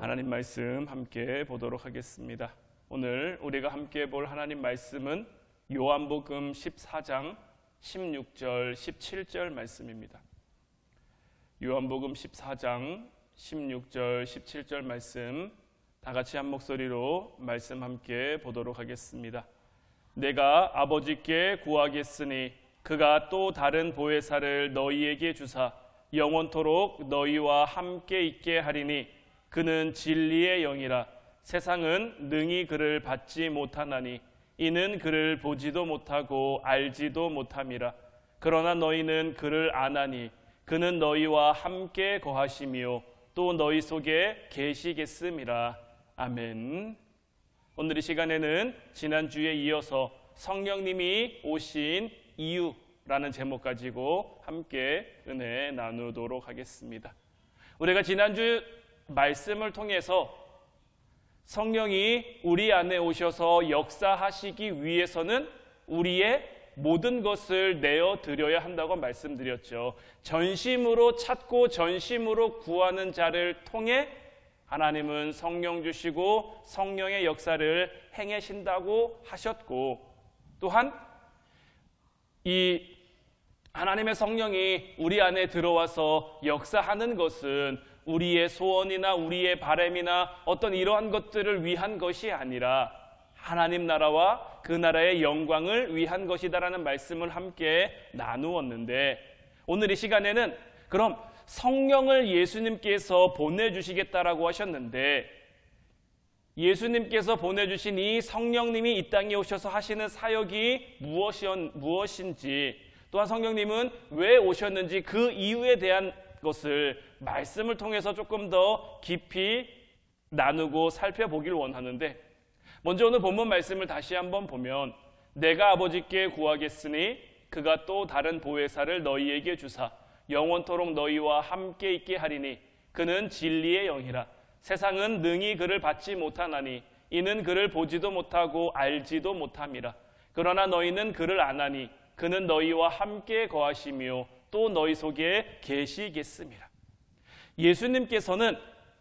하나님 말씀 함께 보도록 하겠습니다. 오늘 우리가 함께 볼 하나님 말씀은 요한복음 14장 16절 17절 말씀입니다. 요한복음 14장 16절 17절 말씀 다 같이 한 목소리로 말씀 함께 보도록 하겠습니다. 내가 아버지께 구하겠으니 그가 또 다른 보혜사를 너희에게 주사 영원토록 너희와 함께 있게 하리니 그는 진리의 영이라. 세상은 능히 그를 받지 못하나니 이는 그를 보지도 못하고 알지도 못함이라. 그러나 너희는 그를 아나니 그는 너희와 함께 거하시며 또 너희 속에 계시겠음이라. 아멘. 오늘 이 시간에는 지난주에 이어서 성령님이 오신 이유라는 제목 가지고 함께 은혜 나누도록 하겠습니다. 우리가 지난주 말씀을 통해서 성령이 우리 안에 오셔서 역사하시기 위해서는 우리의 모든 것을 내어드려야 한다고 말씀드렸죠. 전심으로 찾고 전심으로 구하는 자를 통해 하나님은 성령 주시고 성령의 역사를 행하신다고 하셨고, 또한 이 하나님의 성령이 우리 안에 들어와서 역사하는 것은 우리의 소원이나 우리의 바람이나 어떤 이러한 것들을 위한 것이 아니라 하나님 나라와 그 나라의 영광을 위한 것이다라는 말씀을 함께 나누었는데, 오늘 이 시간에는 그럼 성령을 예수님께서 보내주시겠다라고 하셨는데, 예수님께서 보내주신 이 성령님이 이 땅에 오셔서 하시는 사역이 무엇인지, 또한 성령님은 왜 오셨는지 그 이유에 대한 것을 말씀을 통해서 조금 더 깊이 나누고 살펴보길 원하는데, 먼저 오늘 본문 말씀을 다시 한번 보면 내가 아버지께 구하겠으니 그가 또 다른 보혜사를 너희에게 주사 영원토록 너희와 함께 있게 하리니 그는 진리의 영이라. 세상은 능히 그를 받지 못하나니 이는 그를 보지도 못하고 알지도 못함이라. 그러나 너희는 그를 아나니 그는 너희와 함께 거하시며 또 너희 속에 계시겠음이라. 예수님께서는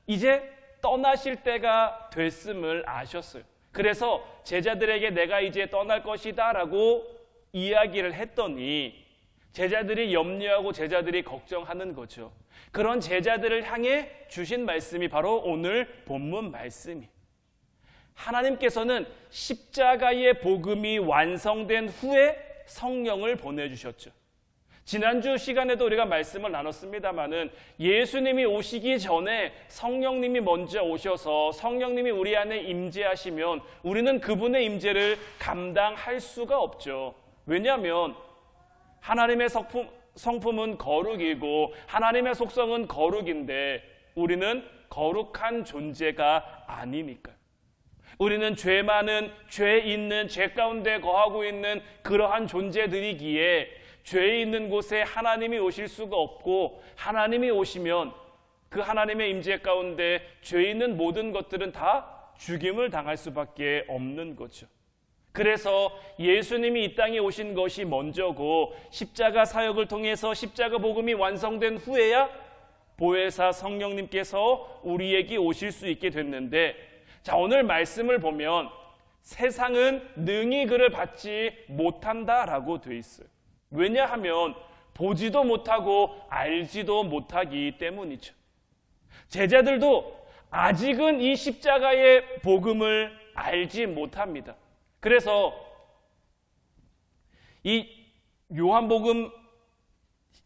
이제 떠나실 때가 됐음을 아셨어요. 그래서 제자들에게 내가 이제 떠날 것이다 라고 이야기를 했더니 제자들이 염려하고 제자들이 걱정하는 거죠. 그런 제자들을 향해 주신 말씀이 바로 오늘 본문 말씀이에요. 하나님께서는 십자가의 복음이 완성된 후에 성령을 보내주셨죠. 지난주 시간에도 우리가 말씀을 나눴습니다마는 예수님이 오시기 전에 성령님이 먼저 오셔서 성령님이 우리 안에 임재하시면 우리는 그분의 임재를 감당할 수가 없죠. 왜냐하면 하나님의 성품은 거룩이고 하나님의 속성은 거룩인데 우리는 거룩한 존재가 아니니까요. 우리는 죄 많은, 죄 있는, 죄 가운데 거하고 있는 그러한 존재들이기에 죄 있는 곳에 하나님이 오실 수가 없고, 하나님이 오시면 그 하나님의 임재 가운데 죄 있는 모든 것들은 다 죽임을 당할 수밖에 없는 거죠. 그래서 예수님이 이 땅에 오신 것이 먼저고 십자가 사역을 통해서 십자가 복음이 완성된 후에야 보혜사 성령님께서 우리에게 오실 수 있게 됐는데, 자, 오늘 말씀을 보면 세상은 능히 그를 받지 못한다라고 돼 있어요. 왜냐하면 보지도 못하고 알지도 못하기 때문이죠. 제자들도 아직은 이 십자가의 복음을 알지 못합니다. 그래서 이 요한복음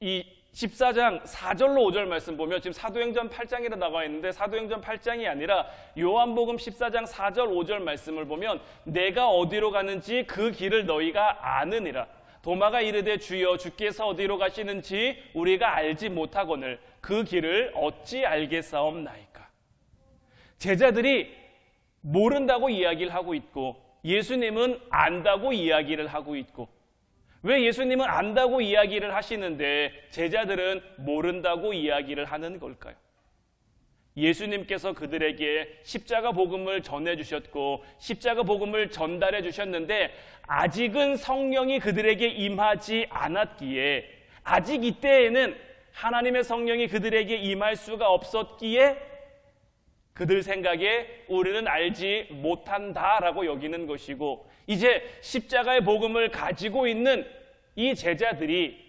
이 14장 4절로 5절 말씀 보면 지금 사도행전 8장이라 나와 있는데 사도행전 8장이 아니라 요한복음 14장 4절 5절 말씀을 보면 내가 어디로 가는지 그 길을 너희가 아느니라. 도마가 이르되 주여 주께서 어디로 가시는지 우리가 알지 못하거늘 그 길을 어찌 알겠사옵나이까. 제자들이 모른다고 이야기를 하고 있고 예수님은 안다고 이야기를 하고 있고, 왜 예수님은 안다고 이야기를 하시는데 제자들은 모른다고 이야기를 하는 걸까요? 예수님께서 그들에게 십자가 복음을 전해주셨고 십자가 복음을 전달해 주셨는데 아직은 성령이 그들에게 임하지 않았기에, 아직 이때에는 하나님의 성령이 그들에게 임할 수가 없었기에 그들 생각에 우리는 알지 못한다라고 여기는 것이고, 이제 십자가의 복음을 가지고 있는 이 제자들이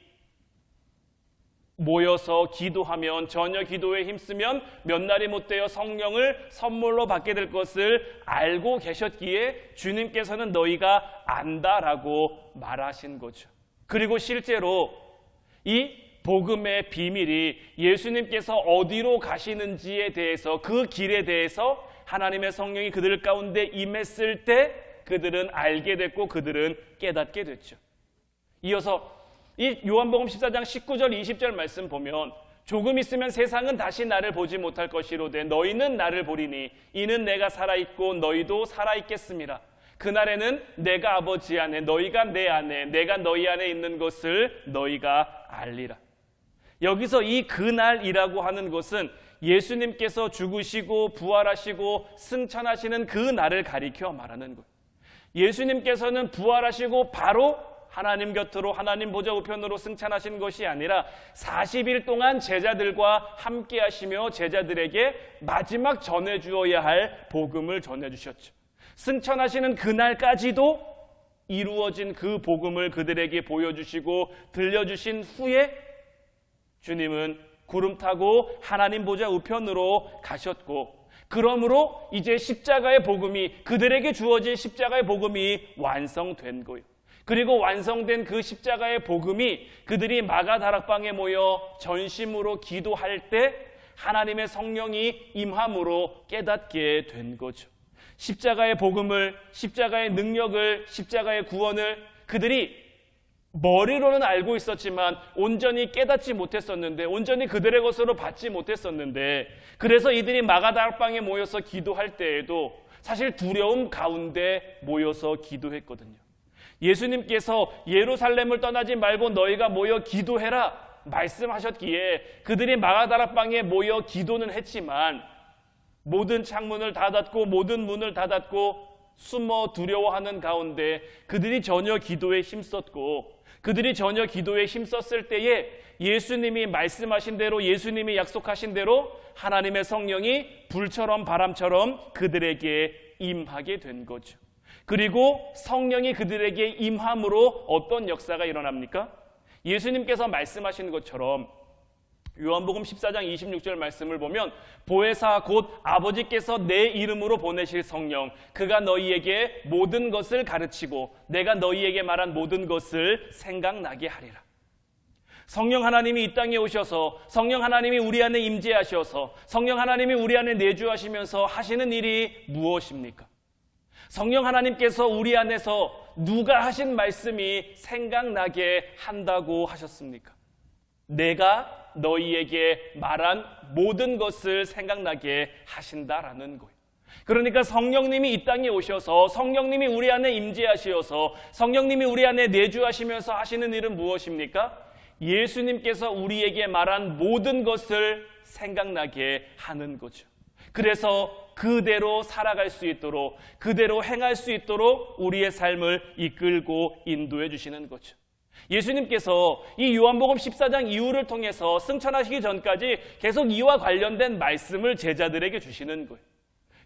모여서 기도하면, 전혀 기도에 힘쓰면 몇 날이 못되어 성령을 선물로 받게 될 것을 알고 계셨기에 주님께서는 너희가 안다라고 말하신 거죠. 그리고 실제로 이 복음의 비밀이 예수님께서 어디로 가시는지에 대해서, 그 길에 대해서 하나님의 성령이 그들 가운데 임했을 때 그들은 알게 됐고 그들은 깨닫게 됐죠. 이어서 이 요한복음 14장 19절 20절 말씀 보면, 조금 있으면 세상은 다시 나를 보지 못할 것이로되 너희는 나를 보리니 이는 내가 살아있고 너희도 살아있겠음이라. 그날에는 내가 아버지 안에, 너희가 내 안에, 내가 너희 안에 있는 것을 너희가 알리라. 여기서 이 그날이라고 하는 것은 예수님께서 죽으시고 부활하시고 승천하시는 그 날을 가리켜 말하는 거예요. 예수님께서는 부활하시고 바로 하나님 곁으로, 하나님 보좌 우편으로 승천하신 것이 아니라 40일 동안 제자들과 함께 하시며 제자들에게 마지막 전해주어야 할 복음을 전해주셨죠. 승천하시는 그날까지도 이루어진 그 복음을 그들에게 보여주시고 들려주신 후에 주님은 구름 타고 하나님 보좌 우편으로 가셨고, 그러므로 이제 십자가의 복음이, 그들에게 주어진 십자가의 복음이 완성된 거예요. 그리고 완성된 그 십자가의 복음이 그들이 마가다락방에 모여 전심으로 기도할 때 하나님의 성령이 임함으로 깨닫게 된 거죠. 십자가의 복음을, 십자가의 능력을, 십자가의 구원을 그들이 머리로는 알고 있었지만 온전히 깨닫지 못했었는데, 온전히 그들의 것으로 받지 못했었는데, 그래서 이들이 마가다락방에 모여서 기도할 때에도 사실 두려움 가운데 모여서 기도했거든요. 예수님께서 예루살렘을 떠나지 말고 너희가 모여 기도해라 말씀하셨기에 그들이 마가다락방에 모여 기도는 했지만 모든 창문을 닫았고 모든 문을 닫았고 숨어 두려워하는 가운데 그들이 전혀 기도에 힘썼고, 그들이 전혀 기도에 힘썼을 때에 예수님이 말씀하신 대로, 예수님이 약속하신 대로 하나님의 성령이 불처럼 바람처럼 그들에게 임하게 된 거죠. 그리고 성령이 그들에게 임함으로 어떤 역사가 일어납니까? 예수님께서 말씀하신 것처럼 요한복음 14장 26절 말씀을 보면, 보혜사 곧 아버지께서 내 이름으로 보내실 성령, 그가 너희에게 모든 것을 가르치고 내가 너희에게 말한 모든 것을 생각나게 하리라. 성령 하나님이 이 땅에 오셔서, 성령 하나님이 우리 안에 임재하셔서, 성령 하나님이 우리 안에 내주하시면서 하시는 일이 무엇입니까? 성령 하나님께서 우리 안에서 누가 하신 말씀이 생각나게 한다고 하셨습니까? 내가 너희에게 말한 모든 것을 생각나게 하신다라는 거예요. 그러니까 성령님이 이 땅에 오셔서, 성령님이 우리 안에 임재하시어서, 성령님이 우리 안에 내주하시면서 하시는 일은 무엇입니까? 예수님께서 우리에게 말한 모든 것을 생각나게 하는 거죠. 그래서 그대로 살아갈 수 있도록, 그대로 행할 수 있도록 우리의 삶을 이끌고 인도해 주시는 거죠. 예수님께서 이 요한복음 14장 이후를 통해서 승천하시기 전까지 계속 이와 관련된 말씀을 제자들에게 주시는 거예요.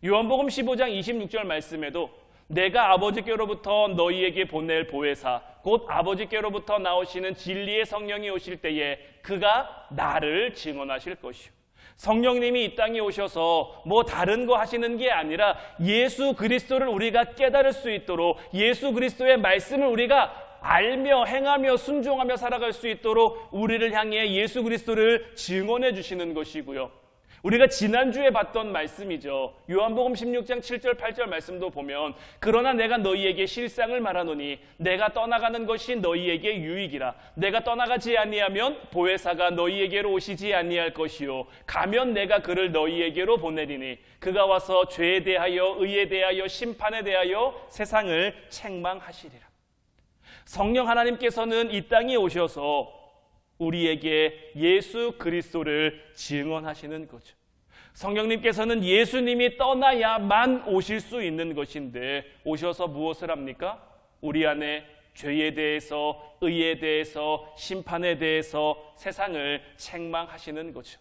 요한복음 15장 26절 말씀에도 내가 아버지께로부터 너희에게 보낼 보혜사 곧 아버지께로부터 나오시는 진리의 성령이 오실 때에 그가 나를 증언하실 것이요. 성령님이 이 땅에 오셔서 뭐 다른 거 하시는 게 아니라 예수 그리스도를 우리가 깨달을 수 있도록, 예수 그리스도의 말씀을 우리가 알며 행하며 순종하며 살아갈 수 있도록 우리를 향해 예수 그리스도를 증언해 주시는 것이고요. 우리가 지난주에 봤던 말씀이죠. 요한복음 16장 7절 8절 말씀도 보면 그러나 내가 너희에게 실상을 말하노니 내가 떠나가는 것이 너희에게 유익이라. 내가 떠나가지 아니하면 보혜사가 너희에게로 오시지 아니할 것이요 가면 내가 그를 너희에게로 보내리니 그가 와서 죄에 대하여 의에 대하여 심판에 대하여 세상을 책망하시리라. 성령 하나님께서는 이 땅에 오셔서 우리에게 예수 그리스도를 증언하시는 거죠. 성령님께서는 예수님이 떠나야만 오실 수 있는 것인데 오셔서 무엇을 합니까? 우리 안에 죄에 대해서, 의에 대해서, 심판에 대해서 세상을 책망하시는 거죠.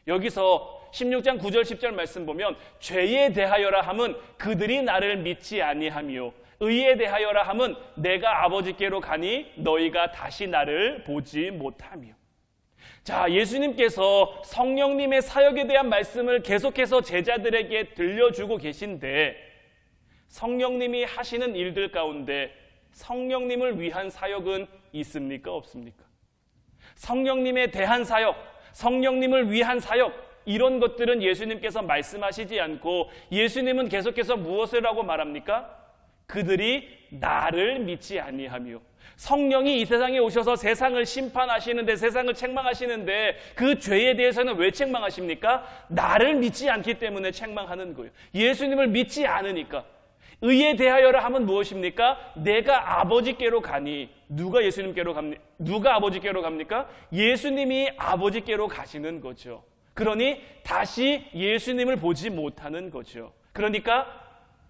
여기서 16장 9절 10절 말씀 보면 죄에 대하여라 함은 그들이 나를 믿지 아니하며 의에 대하여라 함은 내가 아버지께로 가니 너희가 다시 나를 보지 못하며. 자, 예수님께서 성령님의 사역에 대한 말씀을 계속해서 제자들에게 들려주고 계신데 성령님이 하시는 일들 가운데 성령님을 위한 사역은 있습니까? 없습니까? 성령님에 대한 사역, 성령님을 위한 사역, 이런 것들은 예수님께서 말씀하시지 않고 예수님은 계속해서 무엇을 하고 말합니까? 그들이 나를 믿지 아니하며. 성령이 이 세상에 오셔서 세상을 심판하시는데, 세상을 책망하시는데 그 죄에 대해서는 왜 책망하십니까? 나를 믿지 않기 때문에 책망하는 거예요. 예수님을 믿지 않으니까. 의에 대하여라 하면 무엇입니까? 내가 아버지께로 가니. 누가 예수님께로 갑니까? 누가 아버지께로 갑니까? 예수님이 아버지께로 가시는 거죠. 그러니 다시 예수님을 보지 못하는 거죠. 그러니까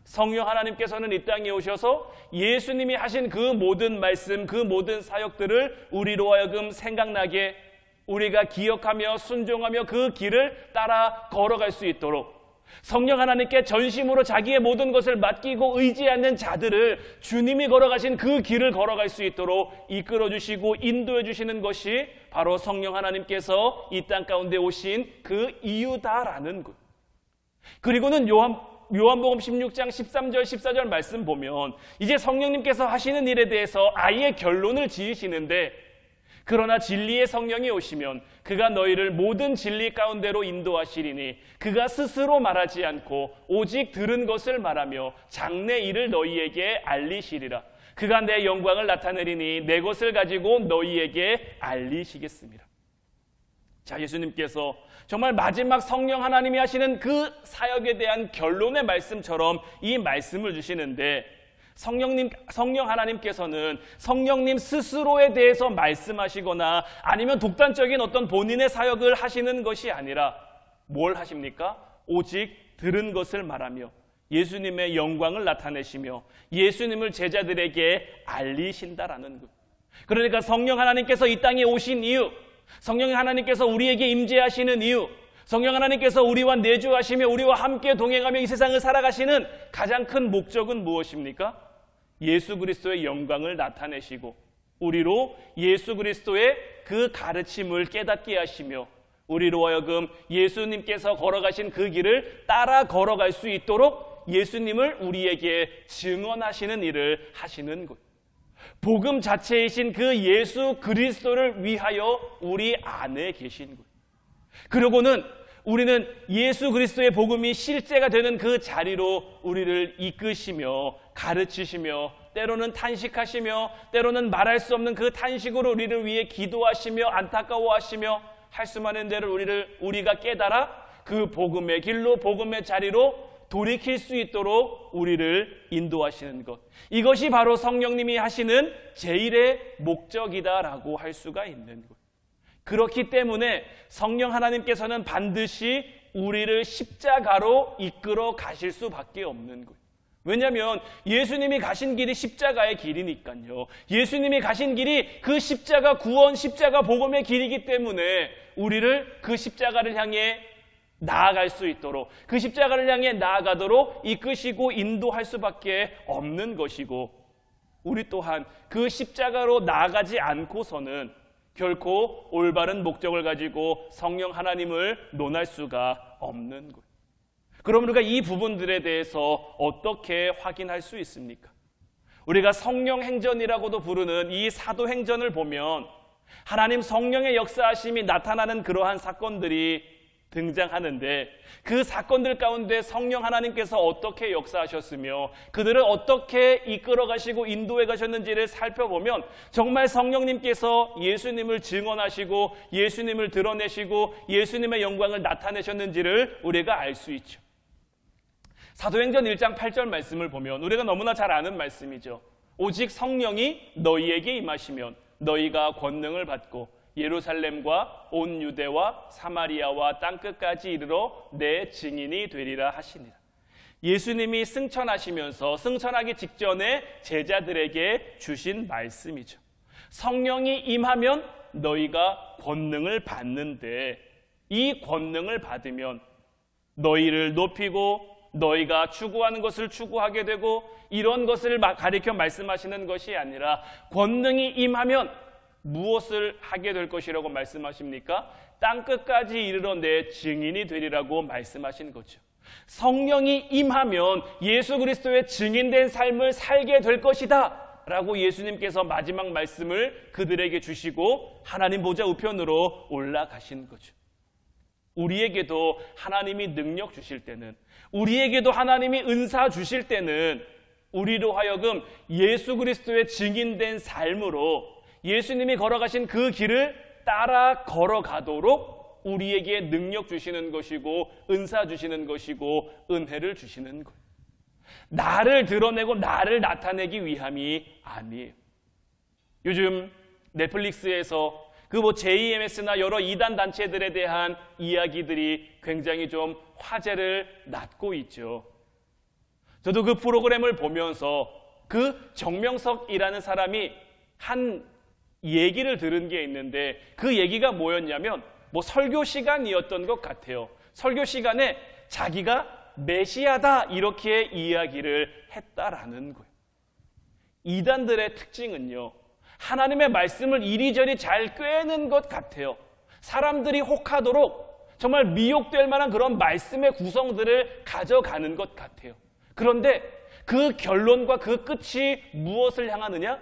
성령 하나님께서는 이 땅에 오셔서 예수님이 하신 그 모든 말씀, 그 모든 사역들을 우리로 하여금 생각나게, 우리가 기억하며 순종하며 그 길을 따라 걸어갈 수 있도록, 성령 하나님께 전심으로 자기의 모든 것을 맡기고 의지하는 자들을 주님이 걸어가신 그 길을 걸어갈 수 있도록 이끌어 주시고 인도해 주시는 것이 바로 성령 하나님께서 이 땅 가운데 오신 그 이유다라는 것. 그리고는 요한복음 16장 13절 14절 말씀 보면 이제 성령님께서 하시는 일에 대해서 아예 결론을 지으시는데, 그러나 진리의 성령이 오시면 그가 너희를 모든 진리 가운데로 인도하시리니 그가 스스로 말하지 않고 오직 들은 것을 말하며 장래 일을 너희에게 알리시리라. 그가 내 영광을 나타내리니 내 것을 가지고 너희에게 알리시겠습니다. 자, 예수님께서 정말 마지막 성령 하나님이 하시는 그 사역에 대한 결론의 말씀처럼 이 말씀을 주시는데, 성령 하나님께서는 성령님 스스로에 대해서 말씀하시거나 아니면 독단적인 어떤 본인의 사역을 하시는 것이 아니라 뭘 하십니까? 오직 들은 것을 말하며 예수님의 영광을 나타내시며 예수님을 제자들에게 알리신다라는 것. 그러니까 성령 하나님께서 이 땅에 오신 이유, 성령 하나님께서 우리에게 임재하시는 이유, 성령 하나님께서 우리와 내주하시며 우리와 함께 동행하며 이 세상을 살아가시는 가장 큰 목적은 무엇입니까? 예수 그리스도의 영광을 나타내시고 우리로 예수 그리스도의 그 가르침을 깨닫게 하시며 우리로 하여금 예수님께서 걸어가신 그 길을 따라 걸어갈 수 있도록 예수님을 우리에게 증언하시는 일을 하시는 것. 복음 자체이신 그 예수 그리스도를 위하여 우리 안에 계신 것. 그리고는 우리는 예수 그리스도의 복음이 실제가 되는 그 자리로 우리를 이끄시며 가르치시며 때로는 탄식하시며 때로는 말할 수 없는 그 탄식으로 우리를 위해 기도하시며 안타까워하시며 할 수 많은 대로 우리가 깨달아 그 복음의 길로 복음의 자리로 돌이킬 수 있도록 우리를 인도하시는 것. 이것이 바로 성령님이 하시는 제일의 목적이다라고 할 수가 있는 것. 그렇기 때문에 성령 하나님께서는 반드시 우리를 십자가로 이끌어 가실 수밖에 없는 거예요. 왜냐하면 예수님이 가신 길이 십자가의 길이니까요. 예수님이 가신 길이 그 십자가 구원, 십자가 복음의 길이기 때문에 우리를 그 십자가를 향해 나아갈 수 있도록, 그 십자가를 향해 나아가도록 이끄시고 인도할 수밖에 없는 것이고, 우리 또한 그 십자가로 나아가지 않고서는 결코 올바른 목적을 가지고 성령 하나님을 논할 수가 없는 거예요. 그럼 우리가 이 부분들에 대해서 어떻게 확인할 수 있습니까? 우리가 성령 행전이라고도 부르는 이 사도 행전을 보면 하나님 성령의 역사하심이 나타나는 그러한 사건들이 등장하는데, 그 사건들 가운데 성령 하나님께서 어떻게 역사하셨으며 그들을 어떻게 이끌어 가시고 인도해 가셨는지를 살펴보면 정말 성령님께서 예수님을 증언하시고 예수님을 드러내시고 예수님의 영광을 나타내셨는지를 우리가 알 수 있죠. 사도행전 1장 8절 말씀을 보면 우리가 너무나 잘 아는 말씀이죠. 오직 성령이 너희에게 임하시면 너희가 권능을 받고 예루살렘과 온 유대와 사마리아와 땅끝까지 이르러 내 증인이 되리라 하시니라. 예수님이 승천하시면서 승천하기 직전에 제자들에게 주신 말씀이죠. 성령이 임하면 너희가 권능을 받는데, 이 권능을 받으면 너희를 높이고 너희가 추구하는 것을 추구하게 되고 이런 것을 가리켜 말씀하시는 것이 아니라 권능이 임하면 무엇을 하게 될 것이라고 말씀하십니까? 땅끝까지 이르러 내 증인이 되리라고 말씀하신 거죠. 성령이 임하면 예수 그리스도의 증인된 삶을 살게 될 것이다 라고 예수님께서 마지막 말씀을 그들에게 주시고 하나님 보좌 우편으로 올라가신 거죠. 우리에게도 하나님이 능력 주실 때는, 우리에게도 하나님이 은사 주실 때는 우리로 하여금 예수 그리스도의 증인된 삶으로 예수님이 걸어가신 그 길을 따라 걸어가도록 우리에게 능력 주시는 것이고 은사 주시는 것이고 은혜를 주시는 거예요. 나를 드러내고 나를 나타내기 위함이 아니에요. 요즘 넷플릭스에서 그 JMS나 여러 이단 단체들에 대한 이야기들이 굉장히 좀 화제를 낳고 있죠. 저도 그 프로그램을 보면서 그 정명석이라는 사람이 한 얘기를 들은 게 있는데 그 얘기가 뭐였냐면 설교 시간이었던 것 같아요. 설교 시간에 자기가 메시아다 이렇게 이야기를 했다라는 거예요. 이단들의 특징은요, 하나님의 말씀을 이리저리 잘 꿰는 것 같아요. 사람들이 혹하도록 정말 미혹될 만한 그런 말씀의 구성들을 가져가는 것 같아요. 그런데 그 결론과 그 끝이 무엇을 향하느냐?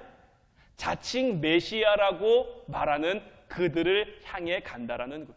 자칭 메시아라고 말하는 그들을 향해 간다라는 거예요.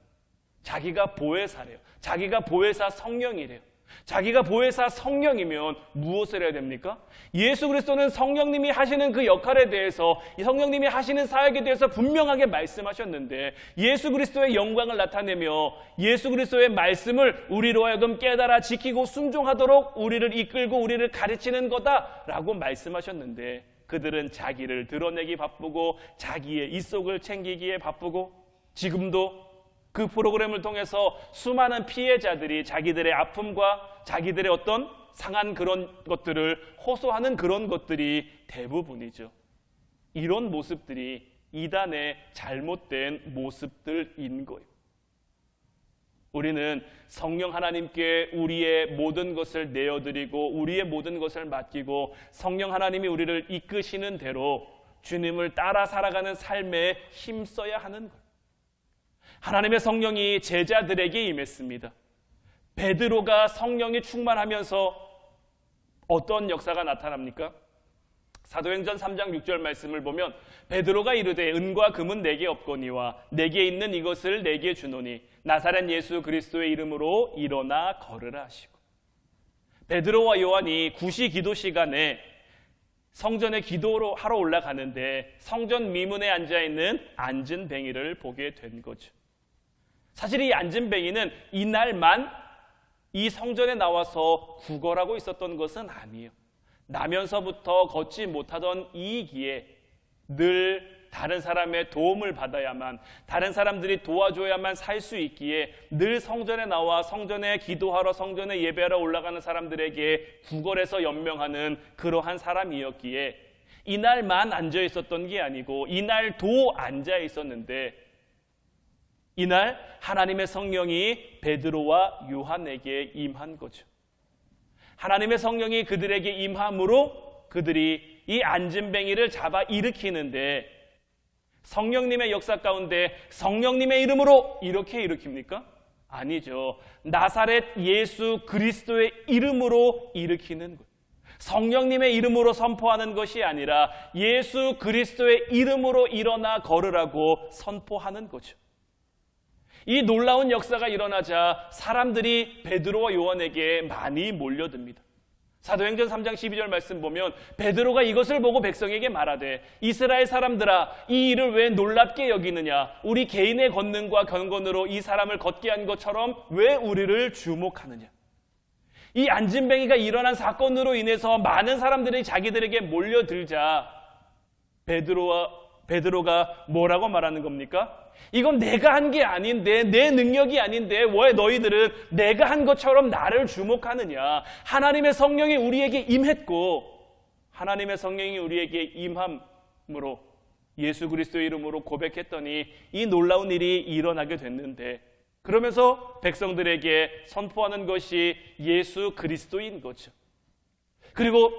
자기가 보혜사래요. 자기가 보혜사 성령이래요. 자기가 보혜사 성령이면 무엇을 해야 됩니까? 예수 그리스도는 성령님이 하시는 그 역할에 대해서, 이 성령님이 하시는 사역에 대해서 분명하게 말씀하셨는데 예수 그리스도의 영광을 나타내며 예수 그리스도의 말씀을 우리로 하여금 깨달아 지키고 순종하도록 우리를 이끌고 우리를 가르치는 거다라고 말씀하셨는데 그들은 자기를 드러내기 바쁘고 자기의 입속을 챙기기에 바쁘고 지금도 그 프로그램을 통해서 수많은 피해자들이 자기들의 아픔과 자기들의 어떤 상한 그런 것들을 호소하는 그런 것들이 대부분이죠. 이런 모습들이 이단의 잘못된 모습들인 거예요. 우리는 성령 하나님께 우리의 모든 것을 내어드리고 우리의 모든 것을 맡기고 성령 하나님이 우리를 이끄시는 대로 주님을 따라 살아가는 삶에 힘써야 하는 거예요. 하나님의 성령이 제자들에게 임했습니다. 베드로가 성령이 충만하면서 어떤 역사가 나타납니까? 사도행전 3장 6절 말씀을 보면 베드로가 이르되 은과 금은 내게 없거니와 내게 있는 이것을 내게 주노니 나사렛 예수 그리스도의 이름으로 일어나 걸으라 하시고, 베드로와 요한이 구시 기도 시간에 성전에 기도로 하러 올라가는데 성전 미문에 앉아있는 안진뱅이를 보게 된 거죠. 사실 이 안진뱅이는 이날만 이 성전에 나와서 구걸하고 있었던 것은 아니에요. 나면서부터 걷지 못하던 이기에 늘 다른 사람의 도움을 받아야만, 다른 사람들이 도와줘야만 살 수 있기에 늘 성전에 나와 성전에 기도하러 성전에 예배하러 올라가는 사람들에게 구걸해서 연명하는 그러한 사람이었기에 이날만 앉아 있었던 게 아니고 이날도 앉아 있었는데 이날 하나님의 성령이 베드로와 요한에게 임한 거죠. 하나님의 성령이 그들에게 임함으로 그들이 이 안진뱅이를 잡아 일으키는데 성령님의 역사 가운데 성령님의 이름으로 이렇게 일으킵니까? 아니죠. 나사렛 예수 그리스도의 이름으로 일으키는 거예요. 성령님의 이름으로 선포하는 것이 아니라 예수 그리스도의 이름으로 일어나 걸으라고 선포하는 거죠. 이 놀라운 역사가 일어나자 사람들이 베드로와 요한에게 많이 몰려듭니다. 사도행전 3장 12절 말씀 보면 베드로가 이것을 보고 백성에게 말하되 이스라엘 사람들아 이 일을 왜 놀랍게 여기느냐, 우리 개인의 권능과 경건으로 이 사람을 걷게 한 것처럼 왜 우리를 주목하느냐. 이 안진뱅이가 일어난 사건으로 인해서 많은 사람들이 자기들에게 몰려들자 베드로가 뭐라고 말하는 겁니까? 이건 내가 한 게 아닌데, 내 능력이 아닌데 왜 너희들은 내가 한 것처럼 나를 주목하느냐. 하나님의 성령이 우리에게 임했고 하나님의 성령이 우리에게 임함으로 예수 그리스도의 이름으로 고백했더니 이 놀라운 일이 일어나게 됐는데 그러면서 백성들에게 선포하는 것이 예수 그리스도인 거죠. 그리고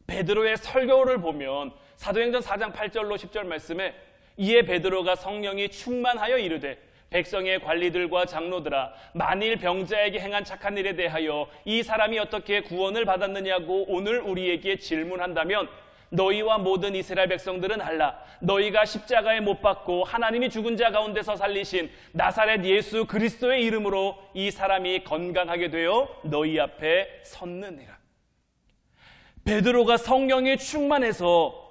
베드로의 설교를 보면 사도행전 4장 8절로 10절 말씀에 이에 베드로가 성령이 충만하여 이르되 백성의 관리들과 장로들아 만일 병자에게 행한 착한 일에 대하여 이 사람이 어떻게 구원을 받았느냐고 오늘 우리에게 질문한다면 너희와 모든 이스라엘 백성들은 알라. 너희가 십자가에 못 박고 하나님이 죽은 자 가운데서 살리신 나사렛 예수 그리스도의 이름으로 이 사람이 건강하게 되어 너희 앞에 섰느니라. 베드로가 성령에 충만해서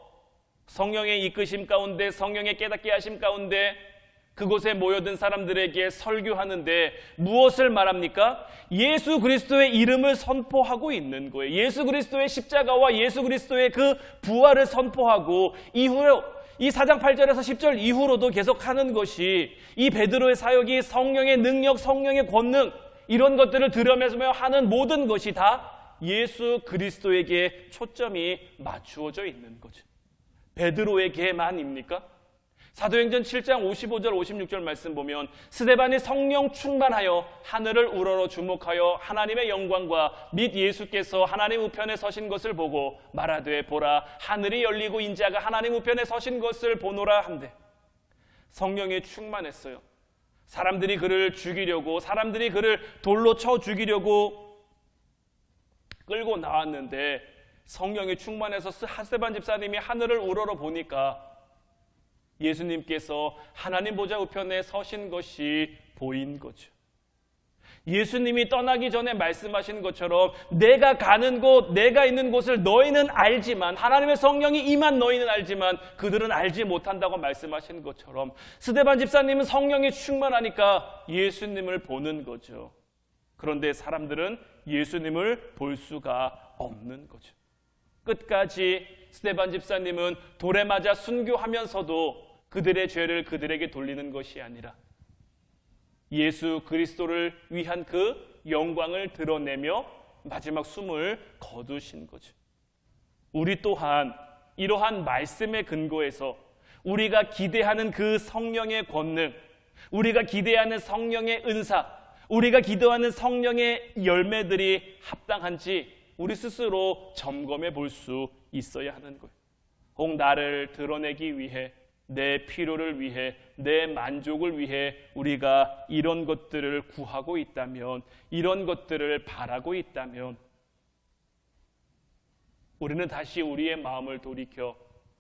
성령의 이끄심 가운데, 성령의 깨닫게 하심 가운데 그곳에 모여든 사람들에게 설교하는데 무엇을 말합니까? 예수 그리스도의 이름을 선포하고 있는 거예요. 예수 그리스도의 십자가와 예수 그리스도의 그 부활을 선포하고 이후에 이 4장 8절에서 10절 이후로도 계속하는 것이 이 베드로의 사역이 성령의 능력, 성령의 권능 이런 것들을 들으면서 하는 모든 것이 다 예수 그리스도에게 초점이 맞추어져 있는 거죠. 베드로에게만입니까? 사도행전 7장 55절 56절 말씀 보면 스데반이 성령 충만하여 하늘을 우러러 주목하여 하나님의 영광과 및 예수께서 하나님 우편에 서신 것을 보고 말하되 보라 하늘이 열리고 인자가 하나님 우편에 서신 것을 보노라 한대. 성령이 충만했어요. 사람들이 그를 죽이려고, 사람들이 그를 돌로 쳐 죽이려고 끌고 나왔는데 성령이 충만해서 스데반 집사님이 하늘을 우러러 보니까 예수님께서 하나님 보좌 우편에 서신 것이 보인 거죠. 예수님이 떠나기 전에 말씀하신 것처럼 내가 가는 곳, 내가 있는 곳을 너희는 알지만, 하나님의 성령이 임한 너희는 알지만 그들은 알지 못한다고 말씀하신 것처럼 스데반 집사님은 성령이 충만하니까 예수님을 보는 거죠. 그런데 사람들은 예수님을 볼 수가 없는 거죠. 끝까지 스데반 집사님은 돌에 맞아 순교하면서도 그들의 죄를 그들에게 돌리는 것이 아니라 예수 그리스도를 위한 그 영광을 드러내며 마지막 숨을 거두신 거죠. 우리 또한 이러한 말씀의 근거에서 우리가 기대하는 그 성령의 권능, 우리가 기대하는 성령의 은사, 우리가 기도하는 성령의 열매들이 합당한지 우리 스스로 점검해 볼 수 있어야 하는 거예요. 혹 나를 드러내기 위해, 내 필요를 위해, 내 만족을 위해 우리가 이런 것들을 구하고 있다면, 이런 것들을 바라고 있다면 우리는 다시 우리의 마음을 돌이켜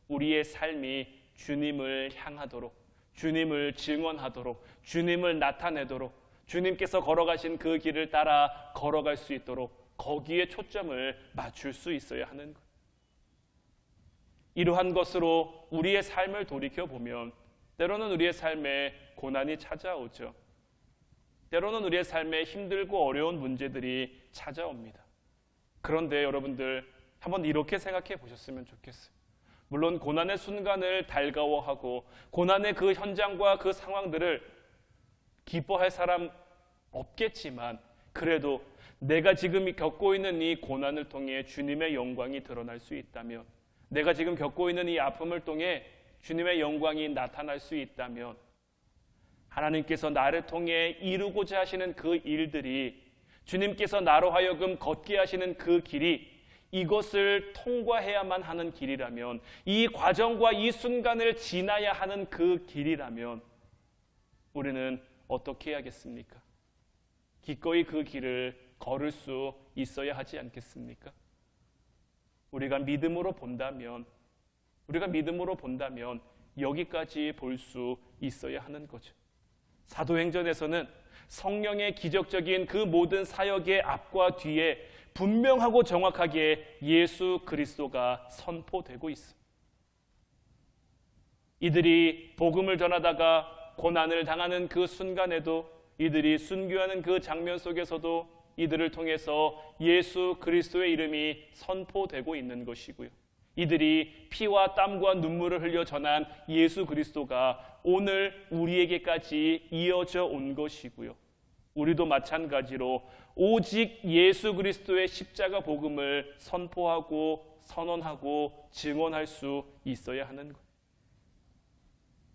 우리의 삶이 주님을 향하도록, 주님을 증언하도록, 주님을 나타내도록, 주님께서 걸어가신 그 길을 따라 걸어갈 수 있도록 거기에 초점을 맞출 수 있어야 하는 것. 이러한 것으로 우리의 삶을 돌이켜보면 때로는 우리의 삶에 고난이 찾아오죠. 때로는 우리의 삶에 힘들고 어려운 문제들이 찾아옵니다. 그런데 여러분들 한번 이렇게 생각해 보셨으면 좋겠어요. 물론 고난의 순간을 달가워하고 고난의 그 현장과 그 상황들을 기뻐할 사람 없겠지만 그래도 내가 지금 겪고 있는 이 고난을 통해 주님의 영광이 드러날 수 있다면, 내가 지금 겪고 있는 이 아픔을 통해 주님의 영광이 나타날 수 있다면 하나님께서 나를 통해 이루고자 하시는 그 일들이, 주님께서 나로 하여금 걷게 하시는 그 길이 이것을 통과해야만 하는 길이라면, 이 과정과 이 순간을 지나야 하는 그 길이라면 우리는 어떻게 해야겠습니까? 기꺼이 그 길을 걸을 수 있어야 하지 않겠습니까? 우리가 믿음으로 본다면 여기까지 볼 수 있어야 하는 거죠. 사도행전에서는 성령의 기적적인 그 모든 사역의 앞과 뒤에 분명하고 정확하게 예수 그리스도가 선포되고 있습니다. 이들이 복음을 전하다가 고난을 당하는 그 순간에도, 이들이 순교하는 그 장면 속에서도 이들을 통해서 예수 그리스도의 이름이 선포되고 있는 것이고요. 이들이 피와 땀과 눈물을 흘려 전한 예수 그리스도가 오늘 우리에게까지 이어져 온 것이고요. 우리도 마찬가지로 오직 예수 그리스도의 십자가 복음을 선포하고 선언하고 증언할 수 있어야 하는 것.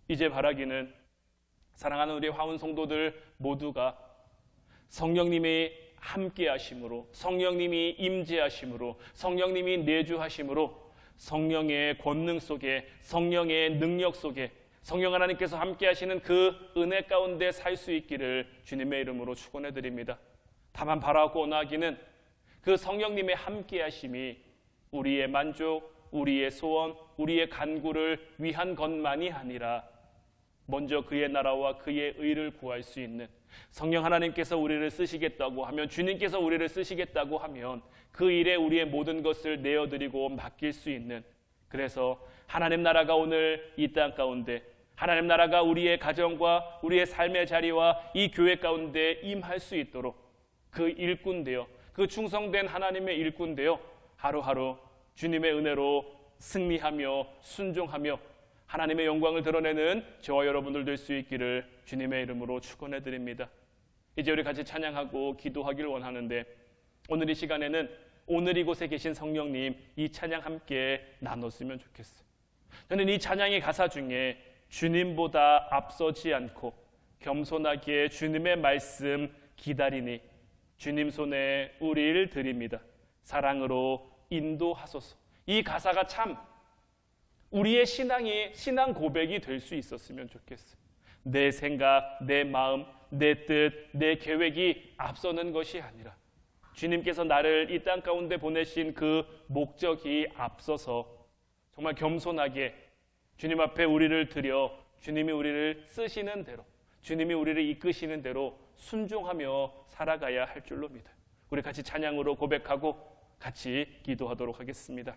이제 바라기는 사랑하는 우리 화운 성도들 모두가 성령님의 함께 하심으로, 성령님이 임재하심으로, 성령님이 내주하심으로 성령의 권능 속에, 성령의 능력 속에 성령 하나님께서 함께 하시는 그 은혜 가운데 살 수 있기를 주님의 이름으로 축원해 드립니다. 다만 바라고 원하기는 그 성령님의 함께 하심이 우리의 만족, 우리의 소원, 우리의 간구를 위한 것만이 아니라 먼저 그의 나라와 그의 의를 구할 수 있는, 성령 하나님께서 우리를 쓰시겠다고 하면, 주님께서 우리를 쓰시겠다고 하면 그 일에 우리의 모든 것을 내어드리고 맡길 수 있는, 그래서 하나님 나라가 오늘 이 땅 가운데, 하나님 나라가 우리의 가정과 우리의 삶의 자리와 이 교회 가운데 임할 수 있도록 그 일꾼 되어, 그 충성된 하나님의 일꾼 되어 하루하루 주님의 은혜로 승리하며 순종하며 하나님의 영광을 드러내는 저와 여러분들 될 수 있기를 주님의 이름으로 축원해 드립니다. 이제 우리 같이 찬양하고 기도하기를 원하는데, 오늘 이 시간에는 오늘 이곳에 계신 성령님 이 찬양 함께 나눴으면 좋겠어요. 저는 이 찬양의 가사 중에 주님보다 앞서지 않고 겸손하게 주님의 말씀 기다리니 주님 손에 우리를 드립니다. 사랑으로 인도하소서. 이 가사가 참 우리의 신앙 고백이 될 수 있었으면 좋겠어요. 내 생각, 내 마음, 내 뜻, 내 계획이 앞서는 것이 아니라 주님께서 나를 이 땅 가운데 보내신 그 목적이 앞서서 정말 겸손하게 주님 앞에 우리를 드려 주님이 우리를 쓰시는 대로, 주님이 우리를 이끄시는 대로 순종하며 살아가야 할 줄로 믿어요. 우리 같이 찬양으로 고백하고 같이 기도하도록 하겠습니다.